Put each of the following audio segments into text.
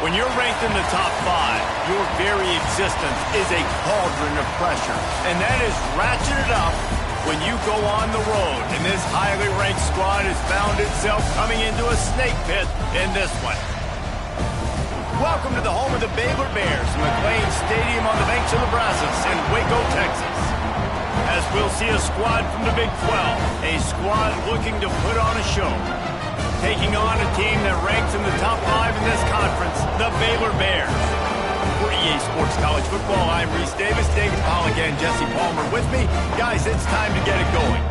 When you're ranked in the top 5, your very existence is a cauldron of pressure. And that is ratcheted up when you go on the road. And this highly ranked squad has found itself coming into a snake pit in this one. Welcome to the home of the Baylor Bears, McLean Stadium on the banks of the Brazos in Waco, Texas. As we'll see a squad from the Big 12, a squad looking to put on a show. Taking on a team that ranks in the top 5 in this conference, the Baylor Bears. For EA Sports College Football, I'm Reese Davis, David Pollock, and Jesse Palmer with me. Guys, it's time to get it going.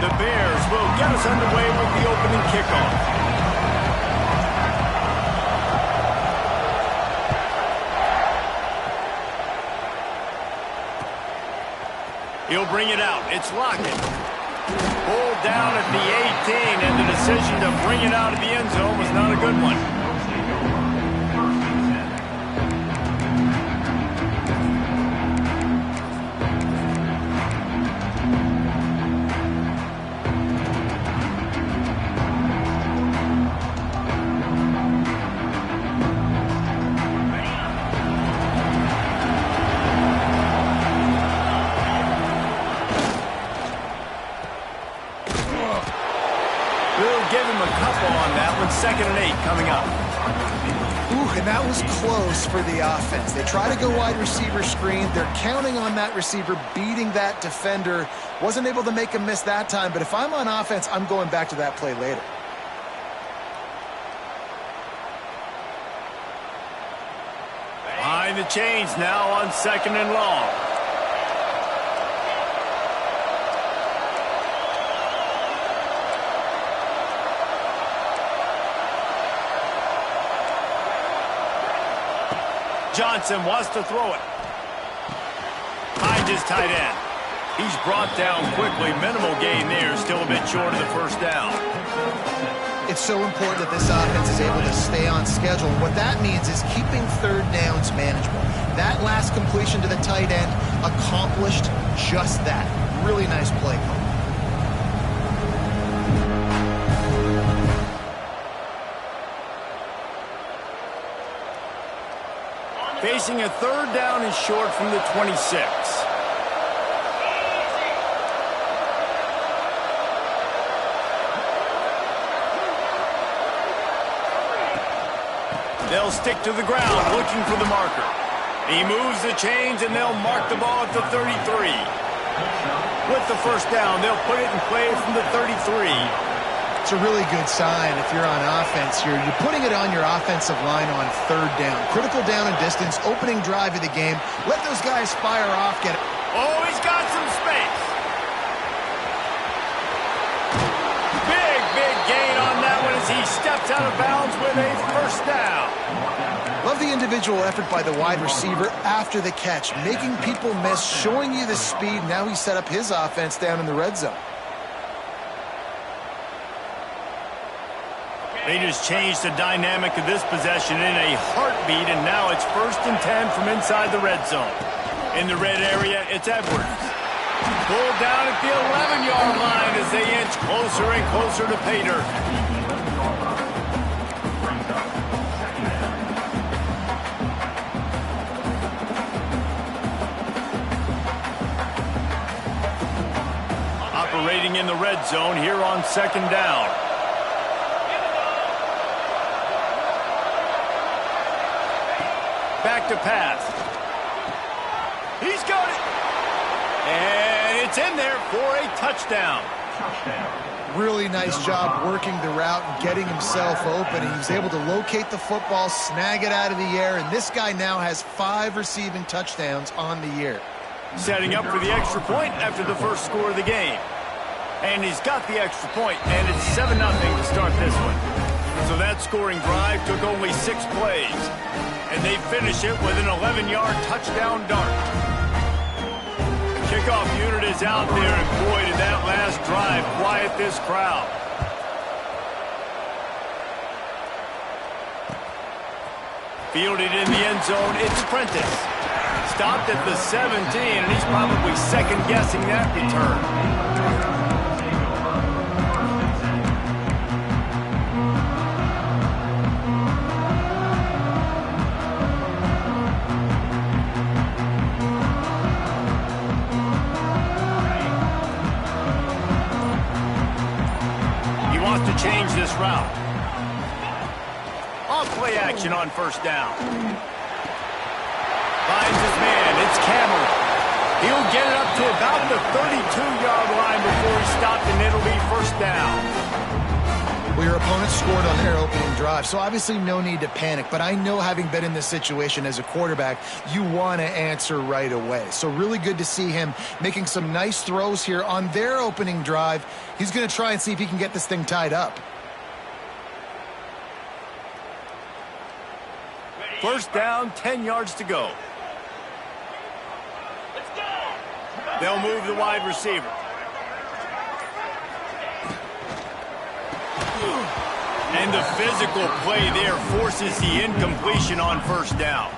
The Bears will get us underway with the opening kickoff. He'll bring it out. It's Lockett. Pulled down at the 18, and the decision to bring it out of the end zone was not a good one. Give him a couple on that one. 2nd and 8 coming up. Ooh, and that was close for the offense. They try to go wide receiver screen. They're counting on that receiver beating that defender. Wasn't able to make him miss that time, but if I'm on offense, I'm going back to that play later. Behind the chains now on 2nd and long. Johnson wants to throw it. Finds his tight end. He's brought down quickly. Minimal gain there. Still a bit short of the first down. It's so important that this offense is able to stay on schedule. What that means is keeping 3rd downs manageable. That last completion to the tight end accomplished just that. Really nice play call. Facing a 3rd down and short from the 26. They'll stick to the ground looking for the marker. He moves the chains and they'll mark the ball at the 33. With the first down, they'll put it in play from the 33. It's a really good sign if you're on offense here. You're putting it on your offensive line on 3rd down. Critical down and distance, opening drive of the game. Let those guys fire off, get it. Oh, he's got some space. Big gain on that one as he steps out of bounds with a first down. Love the individual effort by the wide receiver after the catch, making people miss, showing you the speed. Now he set up his offense down in the red zone. They just changed the dynamic of this possession in a heartbeat, and now it's 1st and 10 from inside the red zone. In the red area, it's Edwards. Pulled down at the 11-yard line as they inch closer and closer to pay dirt. Operating in the red zone here on 2nd down. Back to pass. He's got it. And it's in there for a touchdown. Really nice job working the route and getting himself open. He was able to locate the football, snag it out of the air, and this guy now has 5 receiving touchdowns on the year. Setting up for the extra point after the first score of the game. And he's got the extra point, and it's 7-0 to start this one. So that scoring drive took only 6 plays. And they finish it with an 11-yard touchdown dart. The kickoff unit is out there, and boy, did that last drive quiet this crowd. Fielded in the end zone, it's Prentice. Stopped at the 17, and he's probably second-guessing that return. Change this route. On play action on first down. Finds his man. It's Cameron. He'll get it up to about the 32-yard line before he's stopped, and it'll be first down. Well, your opponent scored on their opening drive, so obviously no need to panic. But I know, having been in this situation as a quarterback, you want to answer right away. So really good to see him making some nice throws here on their opening drive. He's going to try and see if he can get this thing tied up. First down, 10 yards to go. They'll move the wide receiver. And the physical play there forces the incompletion on first down.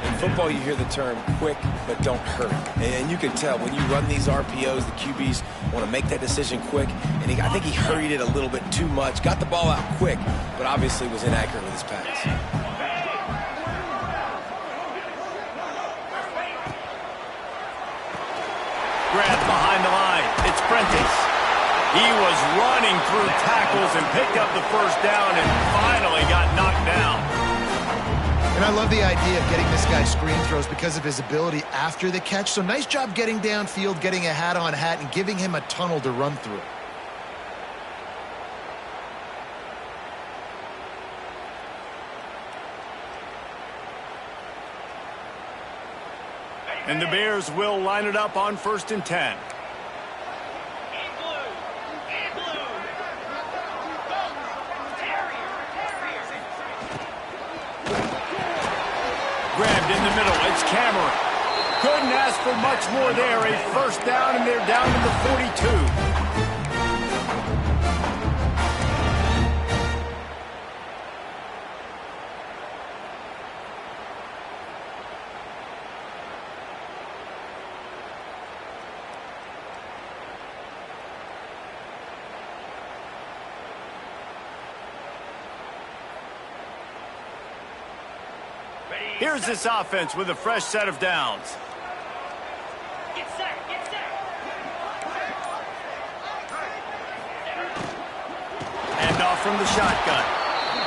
In football, you hear the term quick but don't hurt. And you can tell when you run these RPOs, the QBs want to make that decision quick. And I think he hurried it a little bit too much. Got the ball out quick, but obviously was inaccurate with his pass. Grab behind the line. It's Prentice. He was running through tackles and picked up the first down and finally got knocked down. And I love the idea of getting this guy screen throws because of his ability after the catch. So nice job getting downfield, getting a hat-on-hat, and giving him a tunnel to run through. And the Bears will line it up on 1st and 10. Grabbed in the middle. It's Cameron. Couldn't ask for much more there. A first down, and they're down to the 42. Here's this offense with a fresh set of downs. Get set, get set. And off from the shotgun.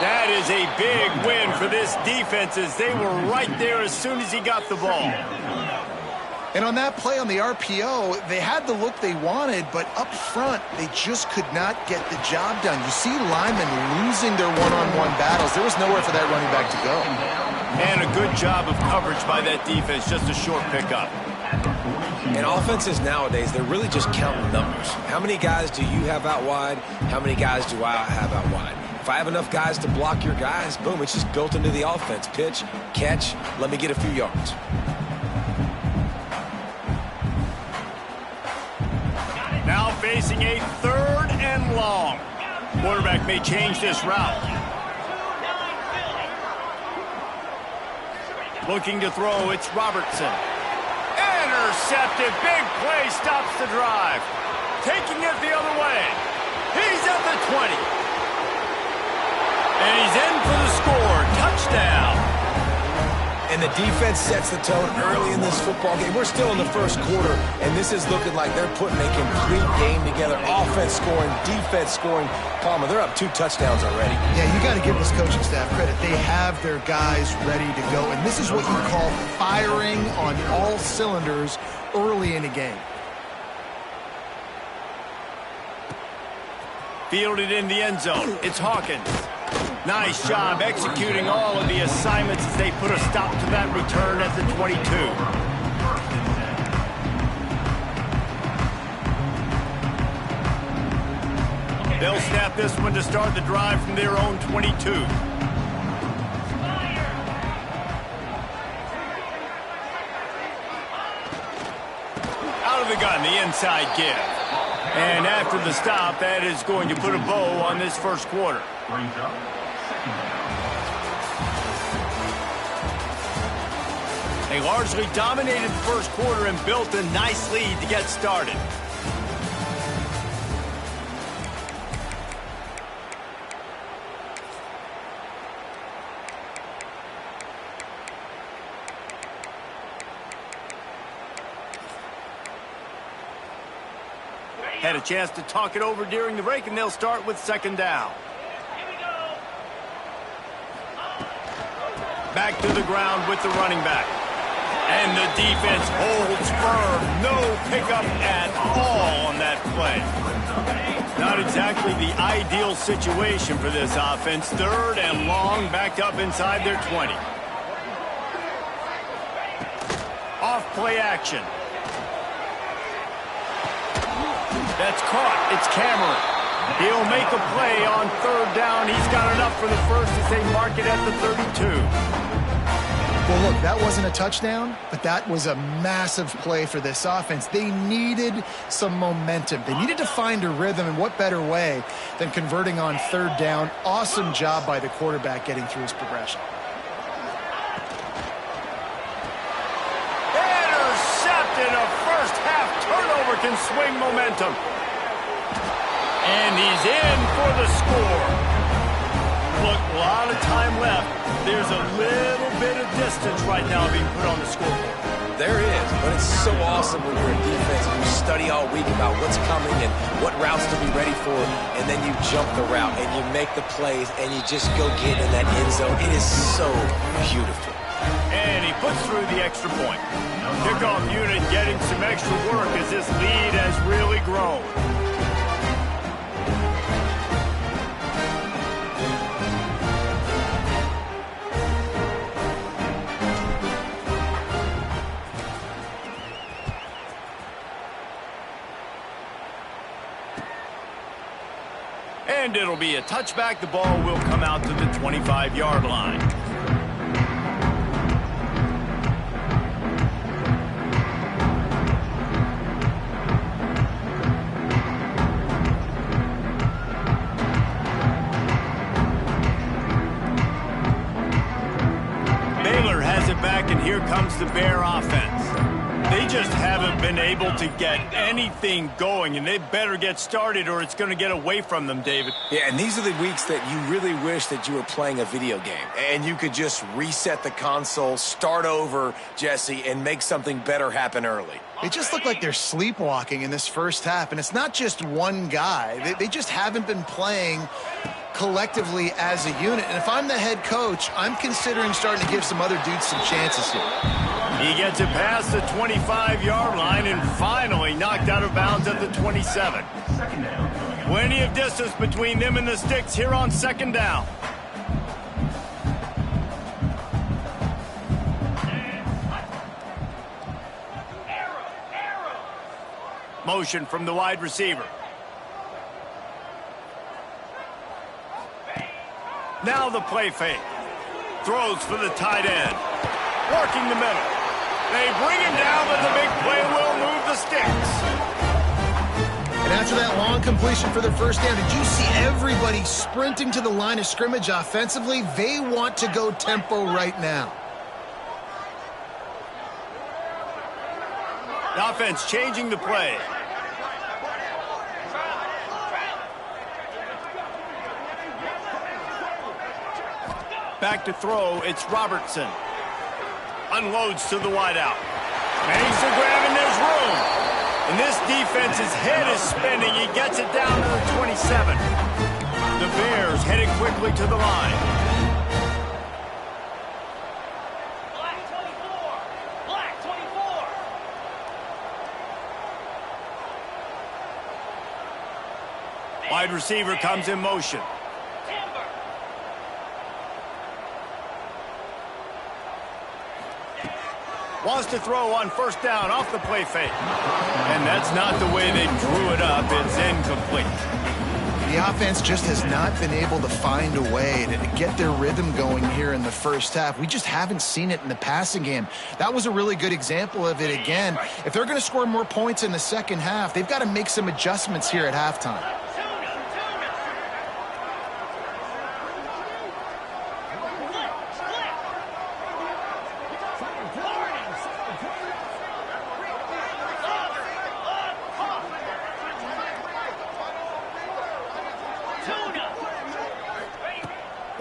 That is a big win for this defense, as they were right there as soon as he got the ball. And on that play on the RPO, they had the look they wanted, but up front, they just could not get the job done. You see linemen losing their one-on-one battles. There was nowhere for that running back to go. And a good job of coverage by that defense, just a short pickup. And offenses nowadays, they're really just counting numbers. How many guys do you have out wide? How many guys do I have out wide? If I have enough guys to block your guys, boom, it's just built into the offense. Pitch, catch, let me get a few yards. Now facing a 3rd and long. Quarterback may change this route. Looking to throw, it's Robertson. Intercepted. Big play stops the drive. Taking it the other way. He's at the 20. And he's in for the score. Touchdown. And the defense sets the tone early in this football game. We're still in the first quarter, and this is looking like they're putting a complete game together. Offense scoring, defense scoring. Palmer, they're up 2 touchdowns already. Yeah, you got to give this coaching staff credit. They have their guys ready to go, and this is what you call firing on all cylinders early in a game. Fielded in the end zone. It's Hawkins. Nice job executing all of the assignments as they put a stop to that return at the 22. They'll snap this one to start the drive from their own 22. Out of the gun, the inside give. And after the stop, that is going to put a bow on this first quarter. They largely dominated the first quarter and built a nice lead to get started. Had a chance to talk it over during the break, and they'll start with second down. Here we go. Back to the ground with the running back. And the defense holds firm. No pickup at all on that play. Not exactly the ideal situation for this offense. Third and long, backed up inside their 20. Off play action. That's caught. It's Cameron. He'll make a play on third down. He's got enough for the first as they mark it at the 32. Well, look, that wasn't a touchdown, but that was a massive play for this offense. They needed some momentum. They needed to find a rhythm, and what better way than converting on third down. Awesome job by the quarterback getting through his progression. Intercepted. A first half turnover can swing momentum. And he's in for the score. Look, a lot of time left. There's a little bit of distance right now being put on the scoreboard. There is, but it's so awesome when you're in defense and you study all week about what's coming and what routes to be ready for, and then you jump the route and you make the plays and you just go get in that end zone. It is so beautiful. And he puts through the extra point. Kickoff unit getting some extra work as this lead has really grown. And it'll be a touchback. The ball will come out to the 25-yard line. Baylor has it back, and here comes the Bear offense. They just haven't been able to get anything going, and they better get started or it's going to get away from them, David. Yeah, and these are the weeks that you really wish that you were playing a video game and you could just reset the console, start over, Jesse, and make something better happen early. They just look like they're sleepwalking in this first half, and it's not just one guy. They just haven't been playing collectively as a unit. And if I'm the head coach, I'm considering starting to give some other dudes some chances here. He gets it past the 25-yard line and finally knocked out of bounds at the 27. Plenty of distance between them and the sticks here on second down. Motion from the wide receiver. Now the play fake. Throws for the tight end. Working the middle. They bring him down, but the big play will move the sticks. And after that long completion for the first down, did you see everybody sprinting to the line of scrimmage offensively? They want to go tempo right now. The offense changing the play. Back to throw, it's Robertson. Unloads to the wideout. Makes the grab and there's room. And this defense's head is spinning. He gets it down to the 27. The Bears headed quickly to the line. Black 24. Black 24. Wide receiver comes in motion. Timber. Wants to throw on first down off the play fake. And that's not the way they drew it up. It's incomplete. The offense just has not been able to find a way to get their rhythm going here in the first half. We just haven't seen it in the passing game. That was a really good example of it again. If they're going to score more points in the second half, they've got to make some adjustments here at halftime.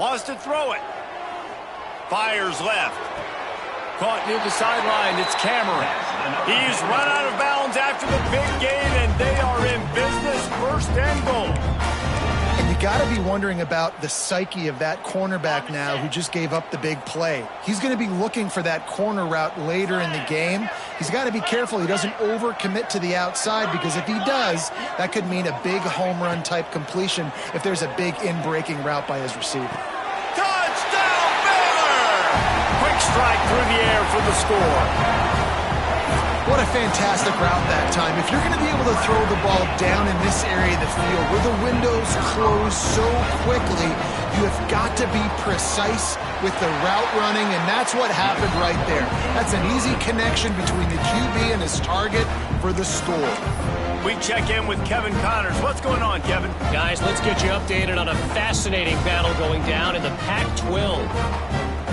Wants to throw it. Fires left. Caught near the sideline. It's Cameron. He's run out of bounds after the big gain, and they are in business. First and goal. And you got to be wondering about the psyche of that cornerback now who just gave up the big play. He's going to be looking for that corner route later in the game. He's got to be careful he doesn't overcommit to the outside, because if he does, that could mean a big home run type completion if there's a big in-breaking route by his receiver. Touchdown, Baylor! Quick strike through the air for the score. What a fantastic route that time. If you're going to be able to throw the ball down in this area of the field where the windows close so quickly, you have got to be precise with the route running, and that's what happened right there. That's an easy connection between the QB and his target for the score. We check in with Kevin Connors. What's going on, Kevin? Guys, let's get you updated on a fascinating battle going down in the Pac-12.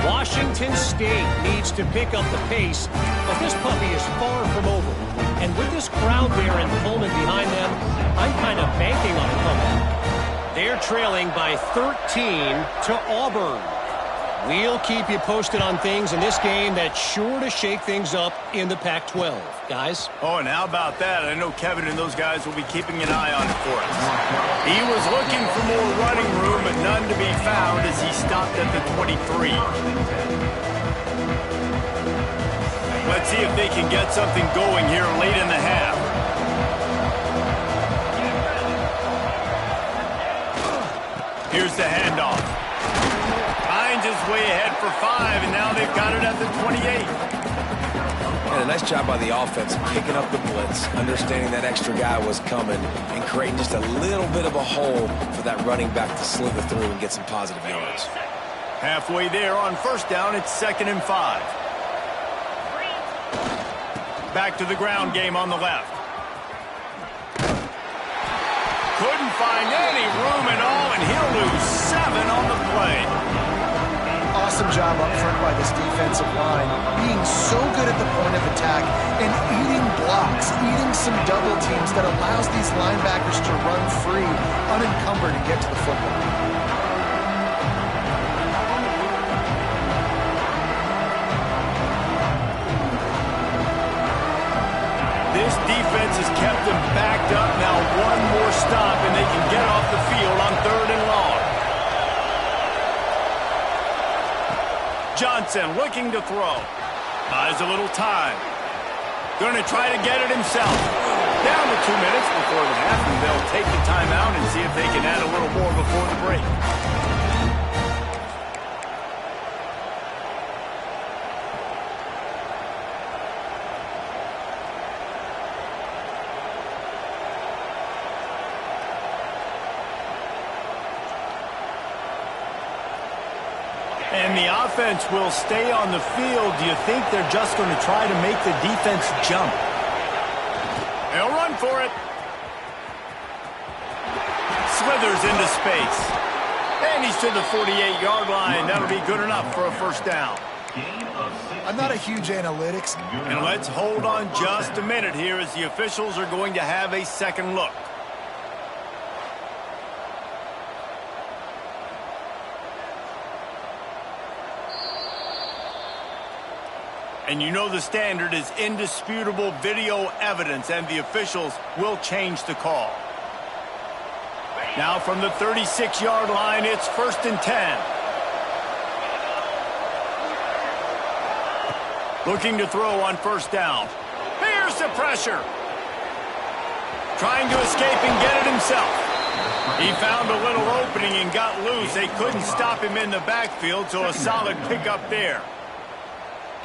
Washington State needs to pick up the pace, but this puppy is far from over. And with this crowd there in Pullman behind them, I'm kind of banking on a comeback. They're trailing by 13 to Auburn. We'll keep you posted on things in this game that's sure to shake things up in the Pac-12. Guys? Oh, and how about that? I know Kevin and those guys will be keeping an eye on it for us. He was looking for more running room, but none to be found as he stopped at the 23. Let's see if they can get something going here late in the half. Here's the handoff. Finds his way ahead for 5, and now they've got it at the 28. And a nice job by the offense picking up the blitz, understanding that extra guy was coming, and creating just a little bit of a hole for that running back to slither through and get some positive yards. Halfway there on first down, it's 2nd and 5. Back to the ground game on the left. Couldn't find any room at all, and he'll lose 7 on the play. Awesome job up front by this defensive line, being so good at the point of attack and eating blocks, eating some double teams that allows these linebackers to run free, unencumbered, and get to the football. This defense has kept them backed up. Now one more stop, and they can get off the field on 3rd and long. Johnson looking to throw. Buys a little time. Going to try to get it himself. Down to 2 minutes before the half, and they'll take the timeout and see if they can add a little more before the break. And the offense will stay on the field. Do you think they're just going to try to make the defense jump? They'll run for it. Slithers into space. And he's to the 48-yard line. That'll be good enough for a first down. I'm not a huge analytics. And let's hold on just a minute here as the officials are going to have a second look. And you know the standard is indisputable video evidence, and the officials will change the call. Now from the 36-yard line, it's 1st and 10. Looking to throw on first down. Here's the pressure. Trying to escape and get it himself. He found a little opening and got loose. They couldn't stop him in the backfield, so a solid pickup there.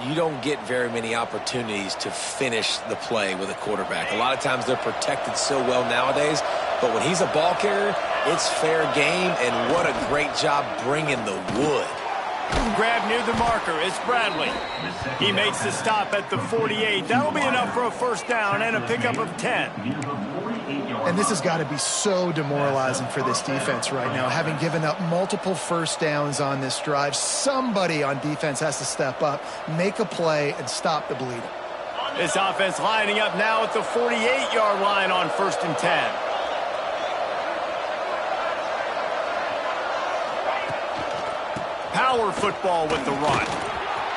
You don't get very many opportunities to finish the play with a quarterback. A lot of times they're protected so well nowadays, but when he's a ball carrier, it's fair game, and what a great job bringing the wood. Grab near the marker. It's Bradley. He makes the stop at the 48. That'll be enough for a first down and a pickup of 10. And this has got to be so demoralizing for this defense right now. Having given up multiple first downs on this drive, somebody on defense has to step up, make a play, and stop the bleeding. This offense lining up now at the 48-yard line on 1st and 10. Power football with the run.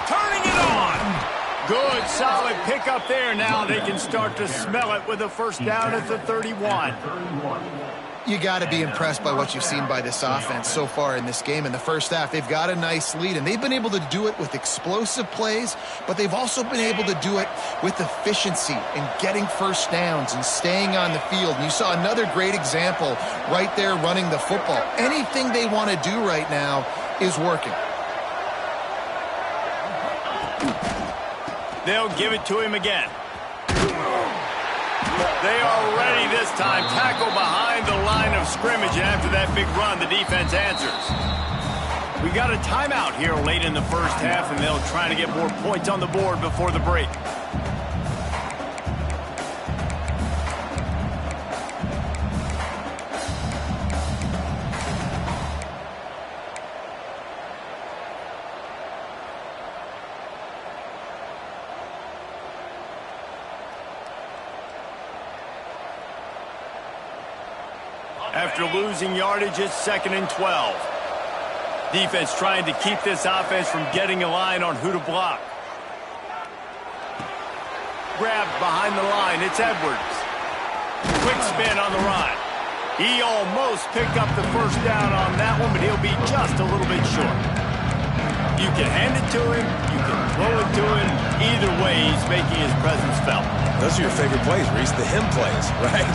Turning it on. Good, solid pickup there. Now they can start to smell it with a first down at the 31. You got to be impressed by what you've seen by this offense so far in this game. In the first half, they've got a nice lead, and they've been able to do it with explosive plays, but they've also been able to do it with efficiency and getting first downs and staying on the field. And you saw another great example right there running the football. Anything they want to do right now is working. They'll give it to him again. They are ready this time. Tackle behind the line of scrimmage, and after that big run, the defense answers. We got a timeout here late in the first half, and they'll try to get more points on the board before the break. After losing yardage, it's 2nd and 12. Defense trying to keep this offense from getting a line on who to block. Grabbed behind the line, it's Edwards. Quick spin on the run. He almost picked up the first down on that one, but he'll be just a little bit short. You can hand it to him, you can throw it to him. Either way, he's making his presence felt. Those are your favorite plays, Reese, the him plays, right?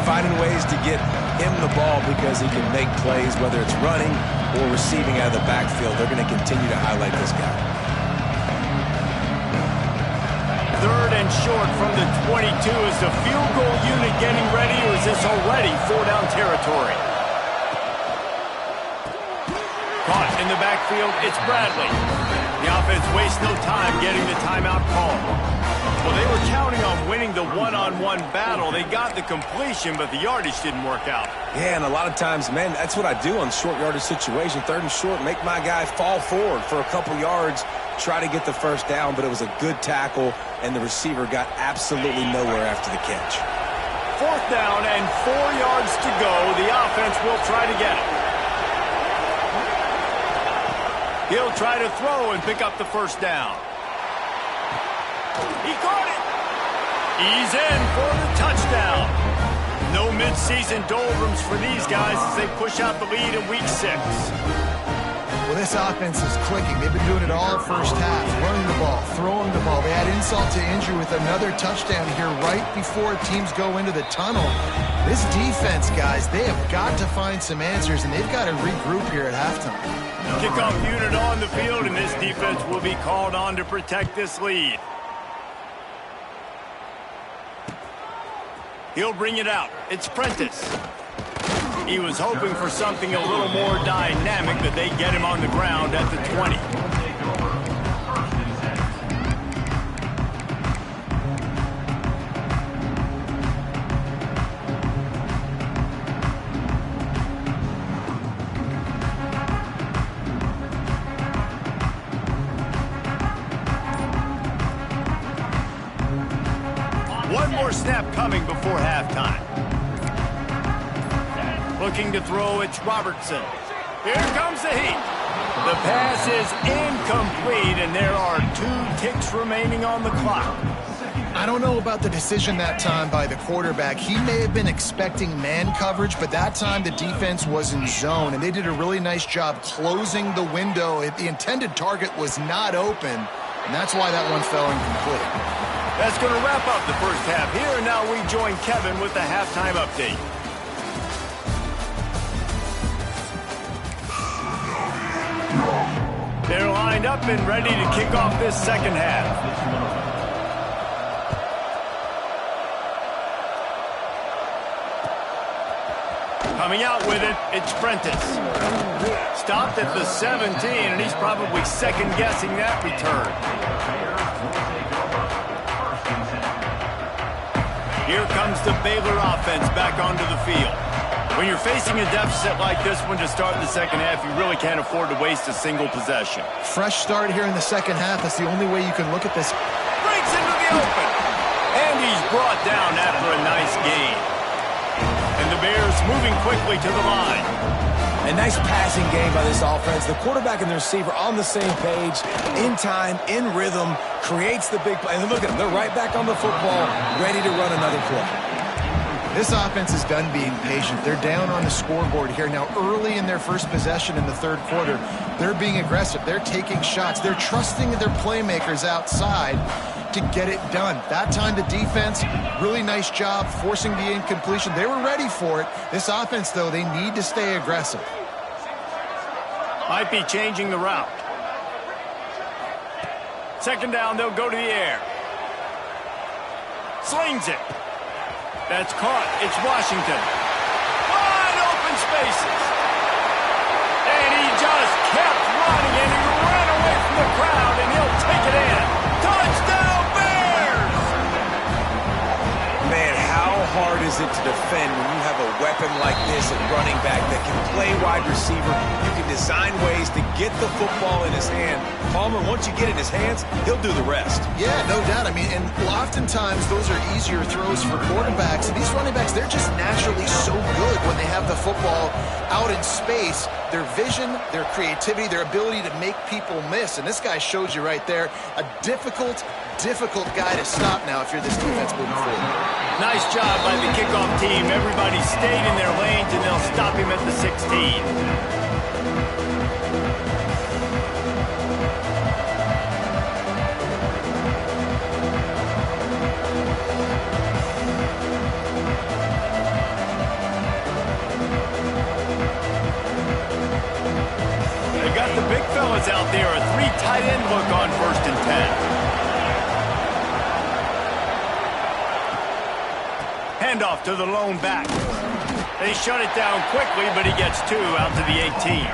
Finding ways to get him the ball because he can make plays, whether it's running or receiving out of the backfield. They're going to continue to highlight this guy. 3rd and short from the 22. Is the field goal unit getting ready, or is this already 4-down territory? Caught in the backfield, it's Bradley. The offense wastes no time getting the timeout call. Well, they were counting on winning the one-on-one battle. They got the completion, but the yardage didn't work out. Yeah, and a lot of times, man, that's what I do on short yardage situation. 3rd and short, make my guy fall forward for a couple yards, try to get the first down, but it was a good tackle, and the receiver got absolutely nowhere after the catch. 4th down and 4 yards to go. The offense will try to get it. He'll try to throw and pick up the first down. He caught it. He's in for the touchdown. No midseason doldrums for these guys as they push out the lead in week 6. Well, this offense is clicking. They've been doing it all first half, running the ball, throwing the ball. They had insult to injury with another touchdown here right before teams go into the tunnel. This defense, guys, they have got to find some answers, and they've got to regroup here at halftime. Kickoff unit on the field, and this defense will be called on to protect this lead. He'll bring it out. It's Prentice. He was hoping for something a little more dynamic, but they get him on the ground at the 20. One more snap coming before halftime. Looking to throw, it's Robertson. Here comes the heat. The pass is incomplete, and there are 2 ticks remaining on the clock. I don't know about the decision that time by the quarterback. He may have been expecting man coverage, but that time the defense was in zone, and they did a really nice job closing the window. The intended target was not open, and that's why that one fell incomplete. That's going to wrap up the first half here, and now we join Kevin with the halftime update. They're lined up and ready to kick off this second half. Coming out with it, it's Prentice. Stopped at the 17, and he's probably second-guessing that return. Here comes the Baylor offense back onto the field. When you're facing a deficit like this one to start the second half, you really can't afford to waste a single possession. Fresh start here in the second half. That's the only way you can look at this. Breaks into the open. And he's brought down after a nice gain. And the Bears moving quickly to the line. A nice passing game by this offense. The quarterback and the receiver on the same page, in time, in rhythm, creates the big play. And look at them. They're right back on the football, ready to run another play. This offense is done being patient. They're down on the scoreboard here. Now, early in their first possession in the third quarter, they're being aggressive. They're taking shots. They're trusting their playmakers outside to get it done. That time, the defense, really nice job forcing the incompletion. They were ready for it. This offense, though, they need to stay aggressive. Might be changing the route. Second down, they'll go to the air. Slings it. That's caught. It's Washington. Wide open spaces. And he just kept running, and he ran away from the crowd, and he'll take it in. Touchdown, Bears! Man, how hard is it to defend when you have a weapon like this at running back that can play wide receiver? You can design ways to get the football in his hand. Palmer, once you get it in his hands, he'll do the rest. Yeah, no doubt. I mean, and oftentimes those are easier throws for quarterbacks. And these running backs, they're just naturally so good when they have the football out in space. Their vision, their creativity, their ability to make people miss. And this guy shows you right there, a difficult guy to stop now if you're this defense moving forward. Nice job by the kickoff team. Everybody stayed in their lanes, and they'll stop him at the 16. The big fellas out there, a 3 tight end look on 1st and 10. Handoff to the lone back. They shut it down quickly, but he gets 2 out to the 18.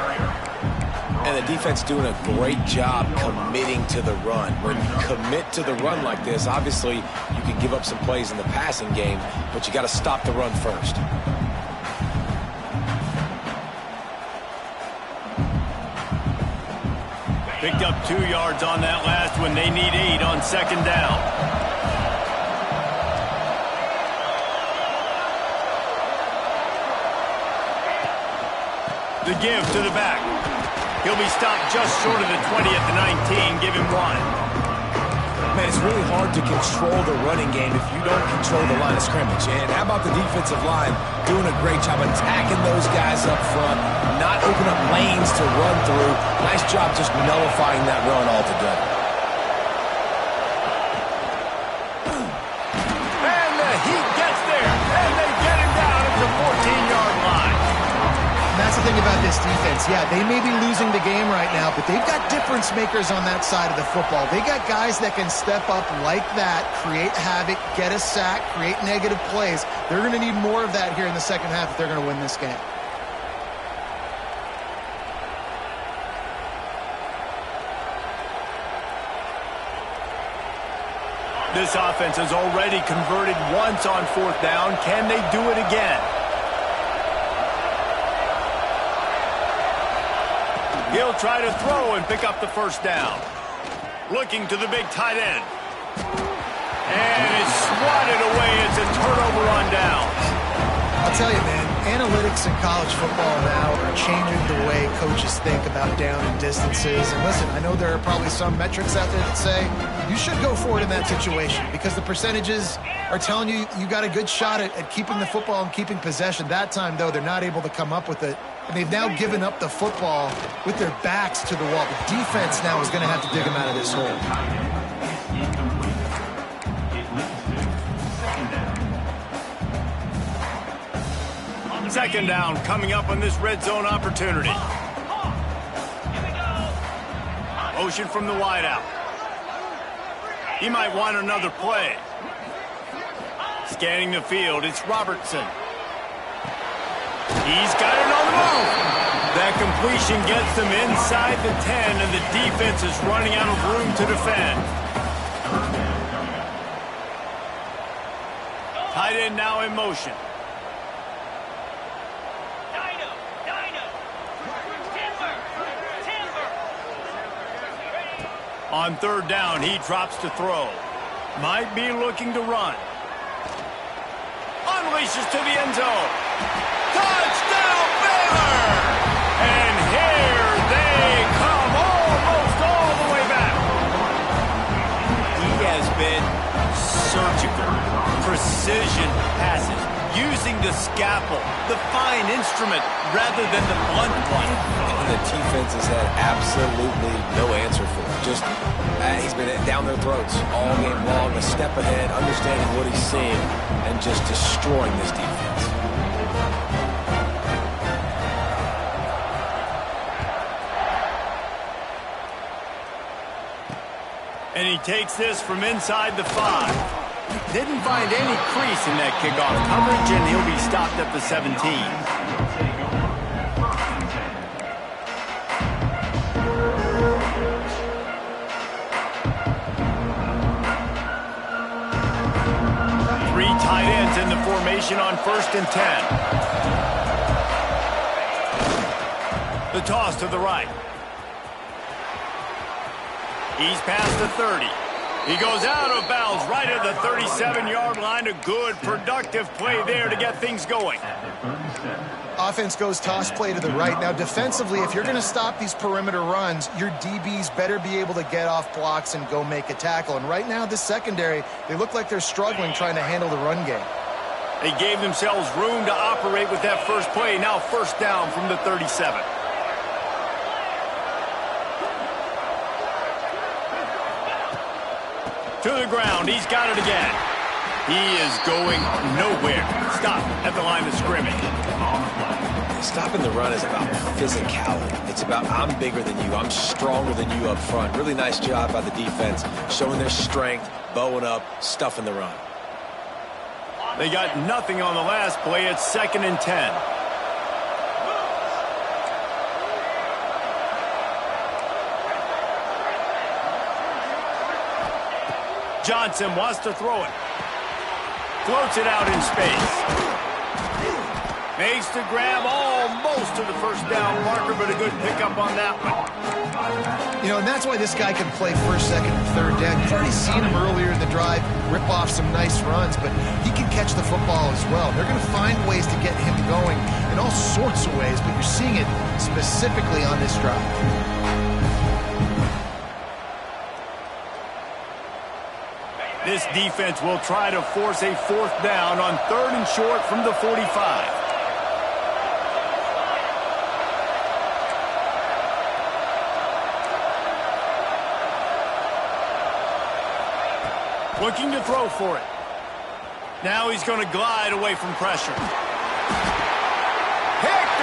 And the defense doing a great job committing to the run. When you commit to the run like this, obviously you can give up some plays in the passing game, but you got to stop the run first. Picked up 2 yards on that last one. They need 8 on 2nd down. The give to the back. He'll be stopped just short of the 20 at the 19. Give him 1. Man, it's really hard to control the running game if you don't control the line of scrimmage. And how about the defensive line doing a great job attacking those guys up front, not opening up lanes to run through. Nice job just nullifying that run altogether. And the Heat gets there, and they get him down at the 14-yard line. And that's the thing about this defense. Yeah, they may be losing the game right now, but they've got difference makers on that side of the football. They got guys that can step up like that, create havoc, get a sack, create negative plays. They're going to need more of that here in the second half if they're going to win this game. This offense has already converted once on 4th down. Can they do it again? He'll try to throw and pick up the 1st down. Looking to the big tight end. And it's swatted away. It's a turnover on downs. I'll tell you, man, analytics in college football now are changing the way coaches think about down and distances. And listen, I know there are probably some metrics out there that say you should go for it in that situation because the percentages are telling you you got a good shot at keeping the football and keeping possession. That time, though, they're not able to come up with it. And they've now given up the football with their backs to the wall. The defense now is going to have to dig them out of this hole. 2nd down coming up on this red zone opportunity. Motion from the wideout. He might want another play. Scanning the field, it's Robertson. He's got it on the move. That completion gets them inside the 10, and the defense is running out of room to defend. Tight end now in motion. On 3rd down, he drops to throw. Might be looking to run. Unleashes to the end zone. Touchdown, Baylor! And here they come, almost all the way back. He has been surgical, precision passes, using the scalpel, the fine instrument, rather than the blunt one. And the defense has had absolutely no answer for him. Just, he's been down their throats all game long, a step ahead, understanding what he's seeing, and just destroying this defense. And he takes this from inside the 5. Didn't find any crease in that kickoff coverage, and he'll be stopped at the 17. Three tight ends in the formation on 1st and 10. The toss to the right. He's past the 30. He goes out of bounds right at the 37-yard line. A good, productive play there to get things going. Offense goes toss play to the right. Now, defensively, if you're going to stop these perimeter runs, your DBs better be able to get off blocks and go make a tackle. And right now, this secondary, they look like they're struggling trying to handle the run game. They gave themselves room to operate with that first play. Now 1st down from the 37. To the ground. He's got it again. He is going nowhere. Stop at the line of scrimmage. Stopping the run is about physicality. It's about I'm bigger than you. I'm stronger than you up front. Really nice job by the defense, showing their strength, bowing up, stuffing the run. They got nothing on the last play. It's 2nd and 10. Johnson wants to throw it. Floats it out in space. Makes the grab almost to the 1st down marker, but a good pickup on that one. You know, and that's why this guy can play 1st, 2nd, and 3rd down. You've already seen him earlier in the drive rip off some nice runs, but he can catch the football as well. They're going to find ways to get him going in all sorts of ways, but you're seeing it specifically on this drive. This defense will try to force a 4th down on 3rd and short from the 45. Looking to throw for it. Now he's going to glide away from pressure. Picked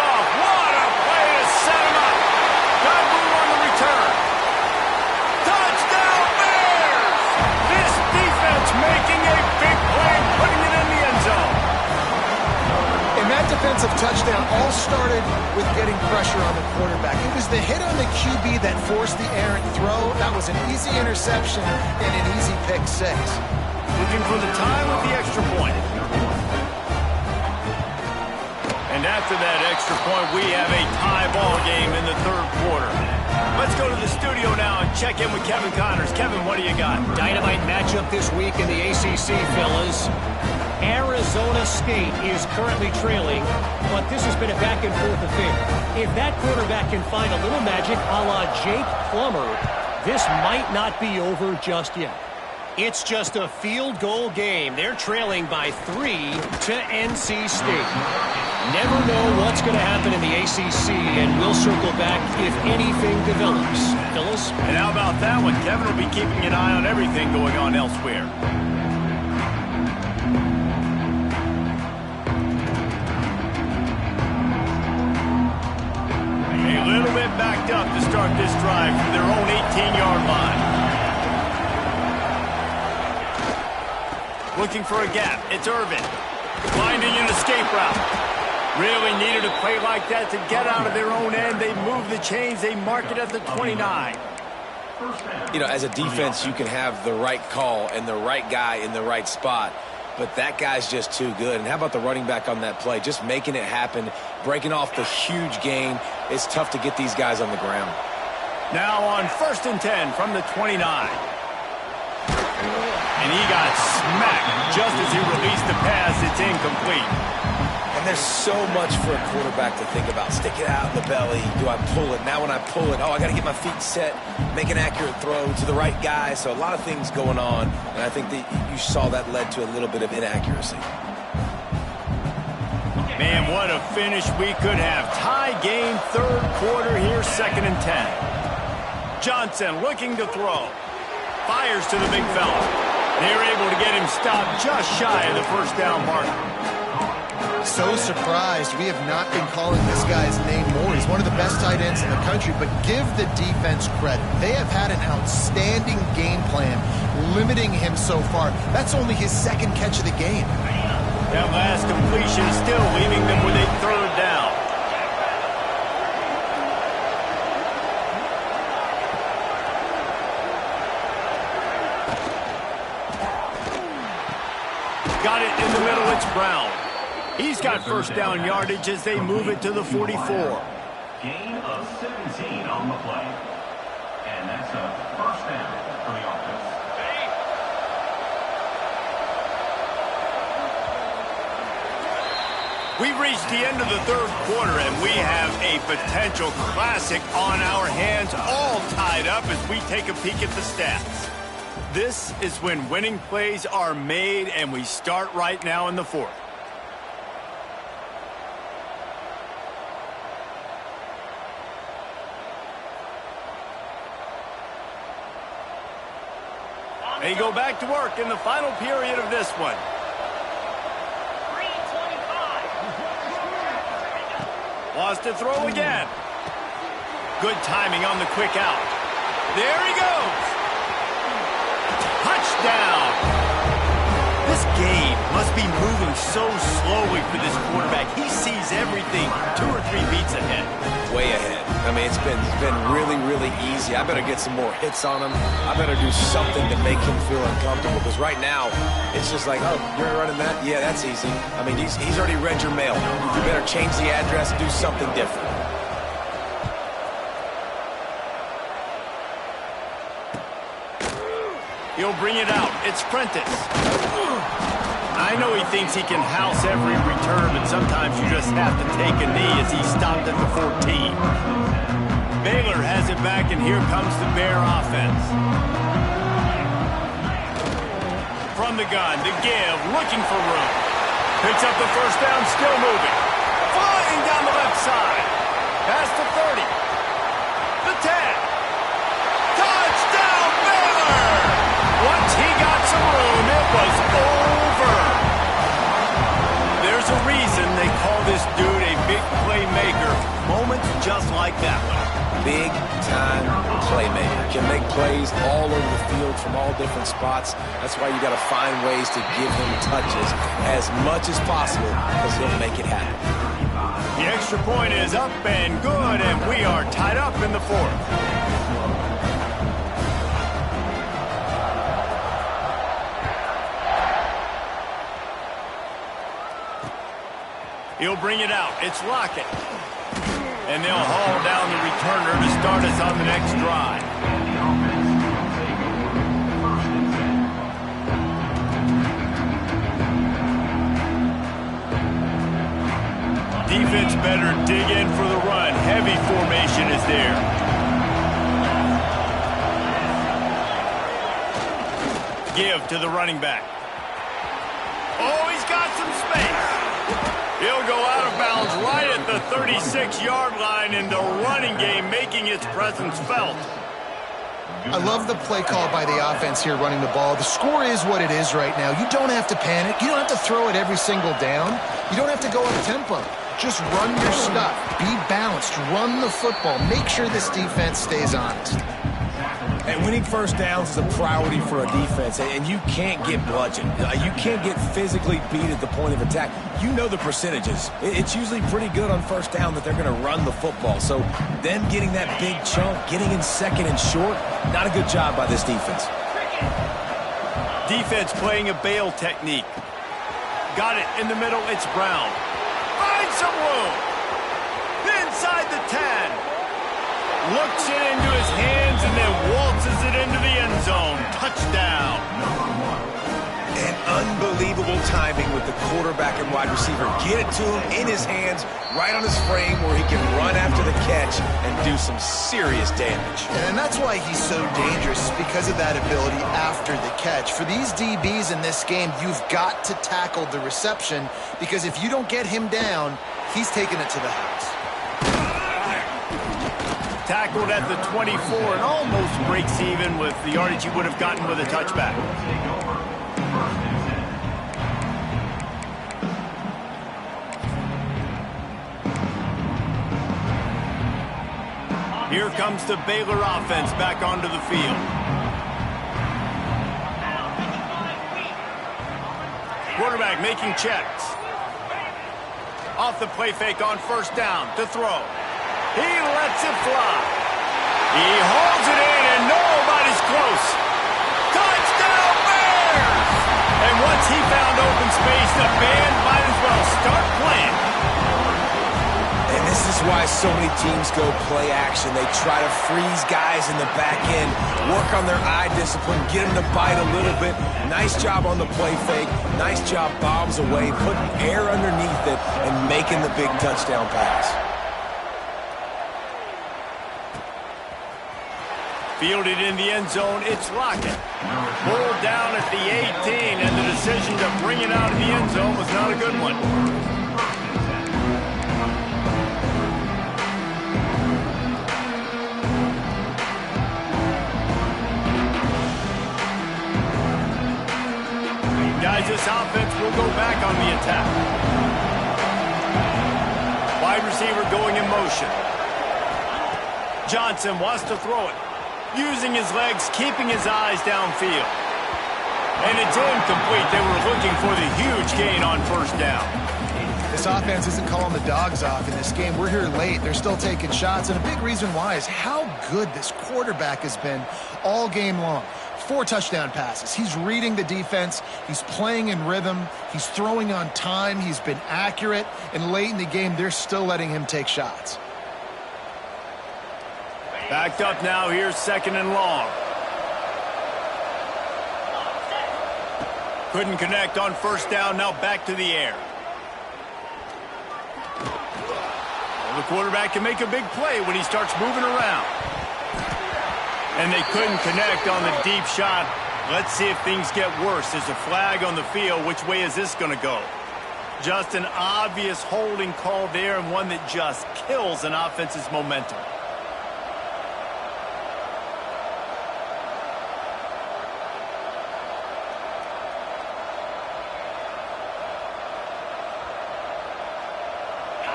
off. What a play to set him up. Got room on the return. Touchdown Bears! This defense making a big play, putting it in the end zone. And that defensive touchdown all started with getting pressure on the quarterback. It was the hit on the QB that forced the errant throw. That was an easy interception and an easy pick 6. Looking for the time with the extra point. And after that extra point, we have a tie ball game in the 3rd quarter. Let's go to the studio now and check in with Kevin Connors. Kevin, what do you got? Dynamite matchup this week in the ACC, fellas. Arizona State is currently trailing, but this has been a back-and-forth affair. If that quarterback can find a little magic a la Jake Plummer, this might not be over just yet. It's just a field goal game. They're trailing by 3 to NC State. Never know what's going to happen in the ACC, and we'll circle back if anything develops. Phyllis? And how about that one? Kevin will be keeping an eye on everything going on elsewhere. A little bit backed up to start this drive from their own 18-yard line. Looking for a gap. It's Irvin. Finding an escape route. Really needed a play like that to get out of their own end. They move the chains. They mark it at the 29. You know, as a defense, you can have the right call and the right guy in the right spot, but that guy's just too good. And how about the running back on that play? Just making it happen, breaking off the huge gain. It's tough to get these guys on the ground. Now on 1st and 10 from the 29. And he got smacked just as he released the pass. It's incomplete. And there's so much for a quarterback to think about. Stick it out in the belly. Do I pull it? Now when I pull it, oh, I got to get my feet set, make an accurate throw to the right guy. So a lot of things going on, and I think that you saw that led to a little bit of inaccuracy. Man, what a finish we could have. Tie game, third quarter here, 2nd and 10. Johnson looking to throw. Fires to the big fella. They're able to get him stopped just shy of the first down mark. So surprised we have not been calling this guy's name more. He's one of the best tight ends in the country, but give the defense credit. They have had an outstanding game plan limiting him so far. That's only his 2nd catch of the game. That last completion is still leaving them with a 3rd down. Got it in the middle, it's Brown. He's got first down yardage as they move it to the 44. Gain of 17 on the play. And that's a first down for the offense. We've reached the end of the third quarter, and we have a potential classic on our hands, all tied up as we take a peek at the stats. This is when winning plays are made, and we start right now in the 4th. They go back to work in the final period of this one. 3:25. Wants to throw again. Good timing on the quick out. There he goes. Touchdown. This game must be moving so slowly for this quarterback. He sees everything 2 or 3 beats ahead. Way ahead. I mean, it's been really, really easy. I better get some more hits on him. I better do something to make him feel uncomfortable, because right now, it's just like, oh, you're running that? Yeah, that's easy. I mean, he's already read your mail. You better change the address and do something different. He'll bring it out. It's Prentice. I know he thinks he can house every return, but sometimes you just have to take a knee as he stopped at the 14. Baylor has it back, and here comes the Bear offense. From the gun, the give, looking for room. Picks up the first down, still moving. Flying down the left side. Past the 30. The 10. Touchdown, Baylor! Once he got some room, it was over. There's a reason they call this dude a big playmaker. Moments just like that one. Big-time playmaker. Can make plays all over the field from all different spots. That's why you got to find ways to give him touches as much as possible, because he'll make it happen. The extra point is up and good, and we are tied up in the 4th. He'll bring it out. It's Lockett. And they'll haul down the returner to start us on the next drive. Defense better dig in for the run. Heavy formation is there. Give to the running back. Oh, he's got some space. He'll go out of bounds right at the 36-yard line, and the running game making its presence felt. I love the play call by the offense here running the ball. The score is what it is right now. You don't have to panic. You don't have to throw it every single down. You don't have to go up tempo. Just run your stuff. Be balanced. Run the football. Make sure this defense stays honest. And winning first downs is a priority for a defense, and you can't get bludgeoned. You can't get physically beat at the point of attack. You know the percentages. It's usually pretty good on first down that they're going to run the football. So them getting that big chunk, getting in second and short, not a good job by this defense. Defense playing a bail technique. Got it in the middle. It's Brown. Find some room. Inside the 10. Looks it into his hands and then waltzes it into the end zone. Touchdown. An unbelievable Unbelievable timing with the quarterback and wide receiver. Get it to him in his hands, right on his frame where he can run after the catch and do some serious damage. And that's why he's so dangerous, because of that ability after the catch. For these DBs in this game, you've got to tackle the reception, because if you don't get him down, he's taking it to the house. Tackled at the 24 and almost breaks even with the yardage he would have gotten with a touchback. Here comes the Baylor offense back onto the field. Quarterback making checks. Off the play fake on first down to throw. He lets it fly. He holds it in, and nobody's close. Touchdown, Bears! And once he found open space, the band might as well start playing. And this is why so many teams go play action. They try to freeze guys in the back end, work on their eye discipline, get them to bite a little bit. Nice job on the play fake. Nice job bombs away, putting air underneath it, and making the big touchdown pass. Fielded in the end zone, it's Lockett. Pulled down at the 18, and the decision to bring it out of the end zone was not a good one. Guys, this offense will go back on the attack. Wide receiver going in motion. Johnson wants to throw it. Using his legs, keeping his eyes downfield. And it's incomplete. They were looking for the huge gain on first down. This offense isn't calling the dogs off in this game. We're here late. They're still taking shots. And a big reason why is how good this quarterback has been all game long. 4 touchdown passes. He's reading the defense. He's playing in rhythm. He's throwing on time. He's been accurate. And late in the game, they're still letting him take shots. Backed up now, here's second and long. Couldn't connect on first down, now back to the air. Well, the quarterback can make a big play when he starts moving around. And they couldn't connect on the deep shot. Let's see if things get worse. There's a flag on the field. Which way is this going to go? Just an obvious holding call there, and one that just kills an offense's momentum.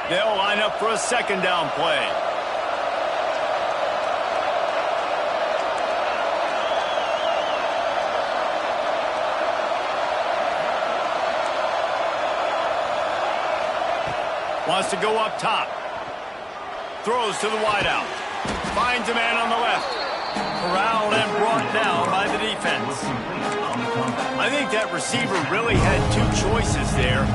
They'll line up for a second down play. Wants to go up top. Throws to the wideout. Finds a man on the left. Corralled and brought down by the defense. I think that receiver really had 2 choices there.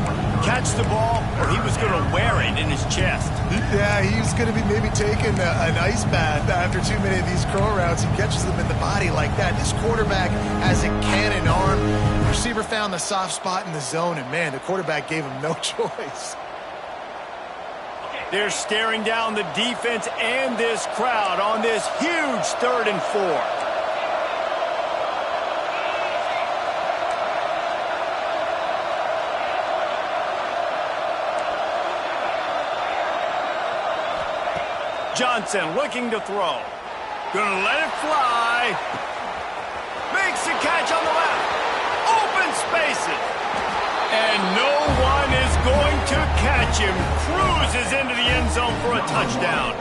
Catch the ball, or he was going to wear it in his chest. Yeah, he's going to be maybe taking an ice bath after too many of these curl routes. He catches them in the body like that. This quarterback has a cannon arm. The receiver found the soft spot in the zone, and man, the quarterback gave him no choice. They're staring down the defense and this crowd on this huge 3rd and 4. Johnson looking to throw. Gonna let it fly. Makes the catch on the left. Open spaces. And no one is going to catch him. Cruises into the end zone for a touchdown.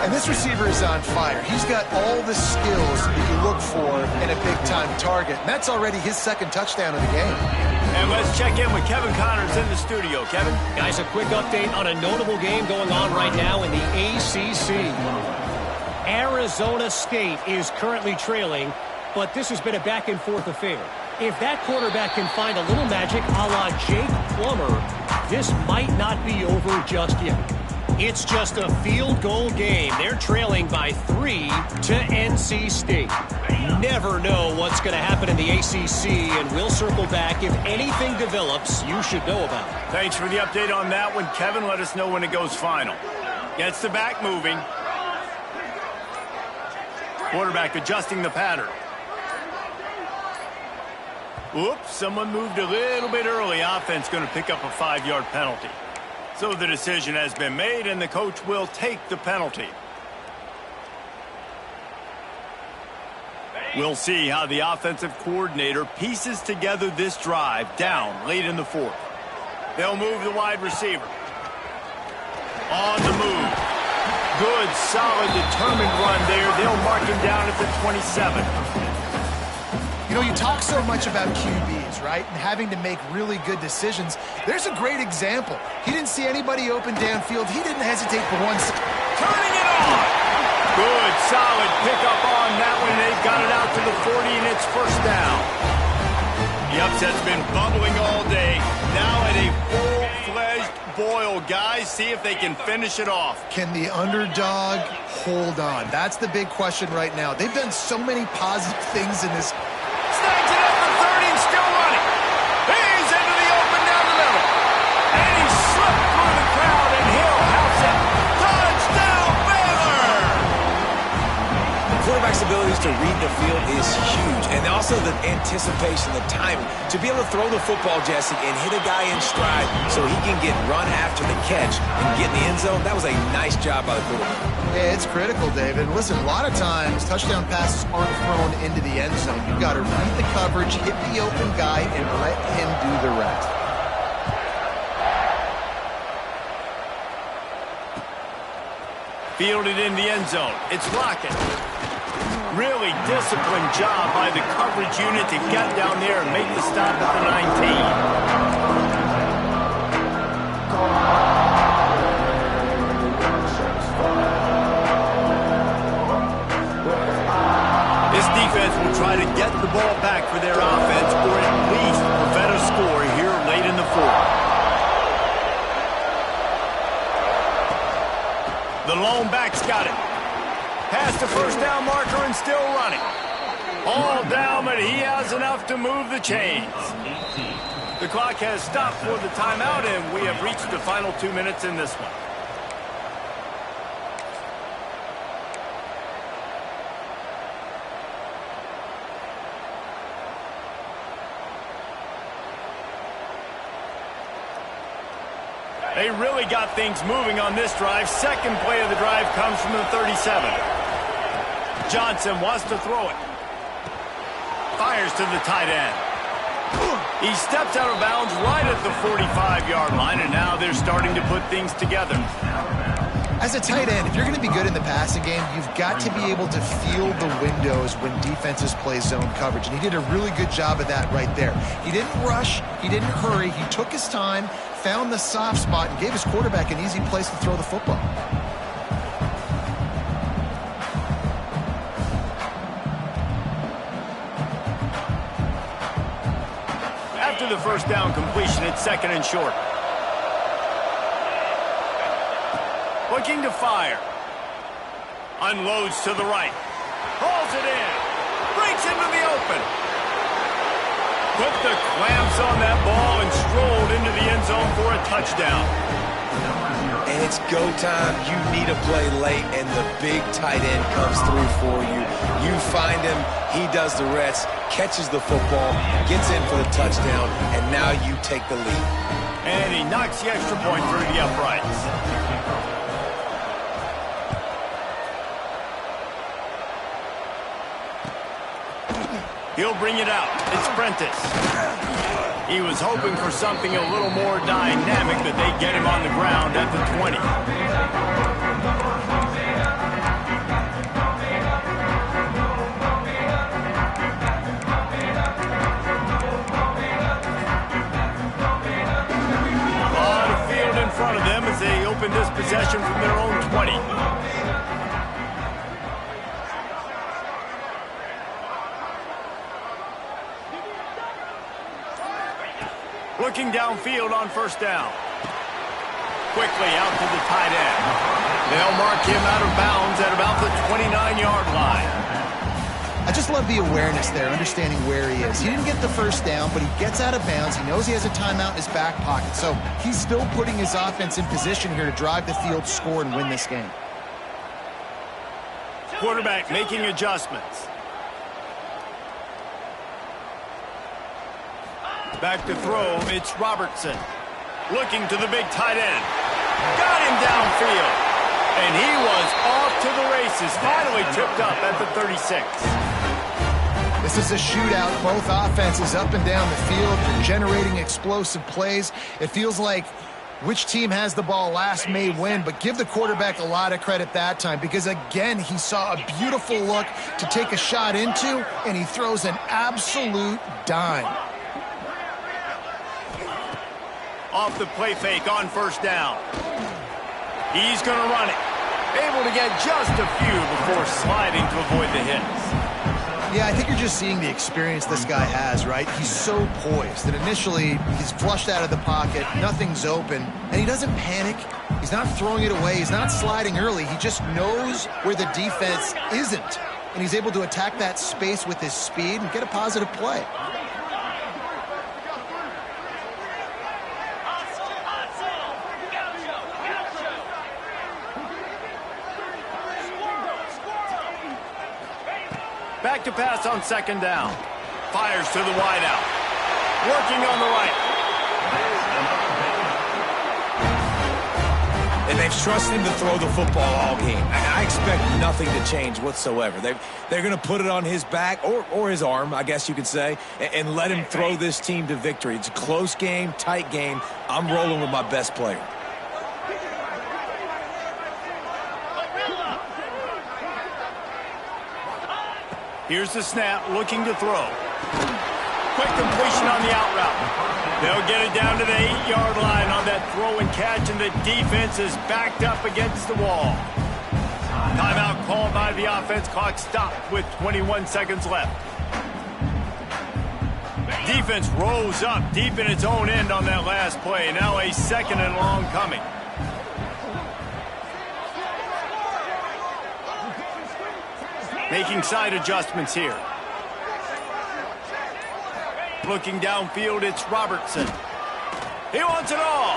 And this receiver is on fire. He's got all the skills that you look for in a big-time target. And that's already his 2nd touchdown of the game. And let's check in with Kevin Connors in the studio. Kevin? Guys, a quick update on a notable game going on right now in the ACC. Arizona State is currently trailing, but this has been a back-and-forth affair. If that quarterback can find a little magic a la Jake Plummer, this might not be over just yet. It's just a field goal game. They're trailing by 3 to NC State. Never know what's going to happen in the ACC, and we'll circle back if anything develops you should know about. Thanks for the update on that one, Kevin. Let us know when it goes final. Gets the back moving. Quarterback adjusting the pattern. Oops, someone moved a little bit early. Offense going to pick up a 5-yard penalty. So the decision has been made, and the coach will take the penalty. We'll see how the offensive coordinator pieces together this drive down late in the fourth. They'll move the wide receiver. On the move. Good, solid, determined run there. They'll mark him down at the 27. You know, you talk so much about QBs, right? And having to make really good decisions. There's a great example. He didn't see anybody open downfield. He didn't hesitate for one second. Turning it on. Good, solid pickup on that one. They've got it out to the 40, and it's first down. The upset's been bubbling all day. Now at a full-fledged boil. Guys, see if they can finish it off. Can the underdog hold on? That's the big question right now. They've done so many positive things in this. Snags it up for 30 and still running. He's into the open down the middle. And he slipped through the crowd, and he'll house it. Touchdown, Baylor! The quarterback's abilities to read the field is huge. And also the anticipation, the timing. To be able to throw the football, Jesse, and hit a guy in stride so he can get run after the catch and get in the end zone, that was a nice job by the quarterback. Yeah, it's critical, David. And listen, a lot of times, touchdown passes aren't thrown into the end zone. You've got to read the coverage, hit the open guy, and let him do the rest. Fielded in the end zone. It's Lockett. Really disciplined job by the coverage unit to get down there and make the stop at the 19. This defense will try to get the ball back for their offense or at least prevent a score here late in the fourth. The lone back's got it. Past the first down marker and still running. All down, but he has enough to move the chains. The clock has stopped for the timeout, and we have reached the final 2 minutes in this one. They really got things moving on this drive. Second play of the drive comes from the 37. Johnson wants to throw it. Fires to the tight end. He steps out of bounds right at the 45-yard line, and now they're starting to put things together. As a tight end, if you're going to be good in the passing game, you've got to be able to feel the windows when defenses play zone coverage. And he did a really good job of that right there. He didn't rush. He didn't hurry. He took his time, found the soft spot, and gave his quarterback an easy place to throw the football. After the first down completion, it's second and short. Looking to fire. Unloads to the right. Hauls it in. Breaks into the open. Put the clamps on that ball and strolled into the end zone for a touchdown. And it's go time. You need a play late, and the big tight end comes through for you. You find him. He does the rest, catches the football, gets in for the touchdown, and now you take the lead. And he knocks the extra point through the uprights. He'll bring it out. It's Prentice. He was hoping for something a little more dynamic, but they get him on the ground at the 20. A lot of field in front of them as they open this possession from their own 20. Looking downfield on first down. quickly out to the tight end. They'll mark him out of bounds at about the 29-yard line. I just love the awareness there, understanding where he is. He didn't get the first down, but he gets out of bounds. He knows he has a timeout in his back pocket, so he's still putting his offense in position here to drive the field, score, and win this game. Quarterback making adjustments. Back to throw, it's Robertson. Looking to the big tight end. Got him downfield. And he was off to the races. Finally tipped up at the 36. This is a shootout. Both offenses up and down the field. They're generating explosive plays. It feels like which team has the ball last may win, but give the quarterback a lot of credit that time because, again, he saw a beautiful look to take a shot into, and he throws an absolute dime. Off the play fake on first down. He's going to run it. Able to get just a few before sliding to avoid the hits. Yeah, I think you're just seeing the experience this guy has, right? He's so poised that initially he's flushed out of the pocket, nothing's open, and he doesn't panic. He's not throwing it away. He's not sliding early. He just knows where the defense isn't, and he's able to attack that space with his speed and get a positive play. Back to pass on second down. Fires to the wideout. Working on the right. And they've trusted him to throw the football all game. I expect nothing to change whatsoever. They're going to put it on his back, or his arm, I guess you could say, and let him throw this team to victory. It's a close game, tight game. I'm rolling with my best player. Here's the snap, looking to throw. Quick completion on the out route. They'll get it down to the 8-yard line on that throw and catch, and the defense is backed up against the wall. Timeout called by the offense. Clock stopped with 21 seconds left. Defense rose up deep in its own end on that last play. Now a second and long coming. Making side adjustments here. Looking downfield, it's Robertson. He wants it all.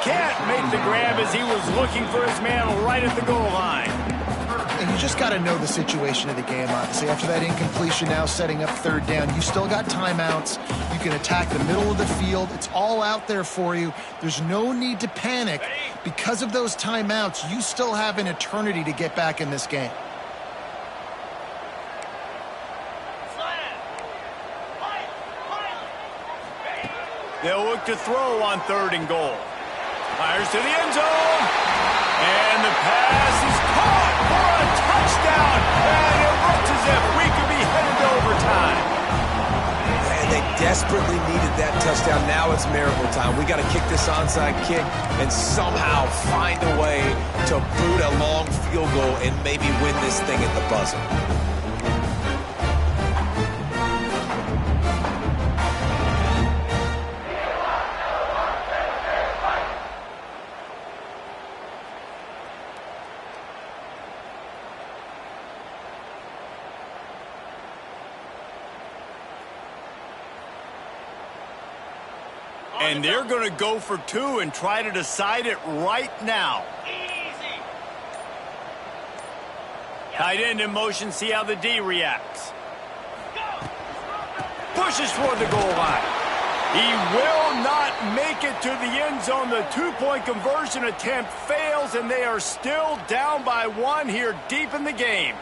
Can't make the grab as he was looking for his man right at the goal line. And you just got to know the situation of the game, obviously. After that incompletion, now setting up third down, you still got timeouts. You can attack the middle of the field. It's all out there for you. There's no need to panic. Because of those timeouts, you still have an eternity to get back in this game. They'll look to throw on third and goal. Fires to the end zone. And the pass is caught for a touchdown. And it looks as if we could be headed to overtime. And they desperately needed that touchdown. Now it's miracle time. We got to kick this onside kick and somehow find a way to boot a long field goal and maybe win this thing at the buzzer. And they're going to go for two and try to decide it right now. Easy. Tight end in motion, see how the D reacts. Pushes toward the goal line. He will not make it to the end zone. The two-point conversion attempt fails, and they are still down by one here deep in the game.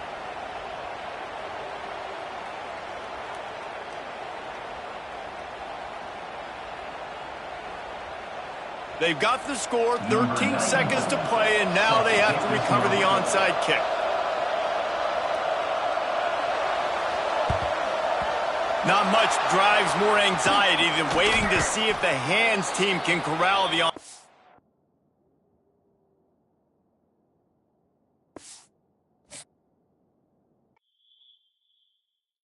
They've got the score, 13 seconds to play, and now they have to recover the onside kick. Not much drives more anxiety than waiting to see if the hands team can corral the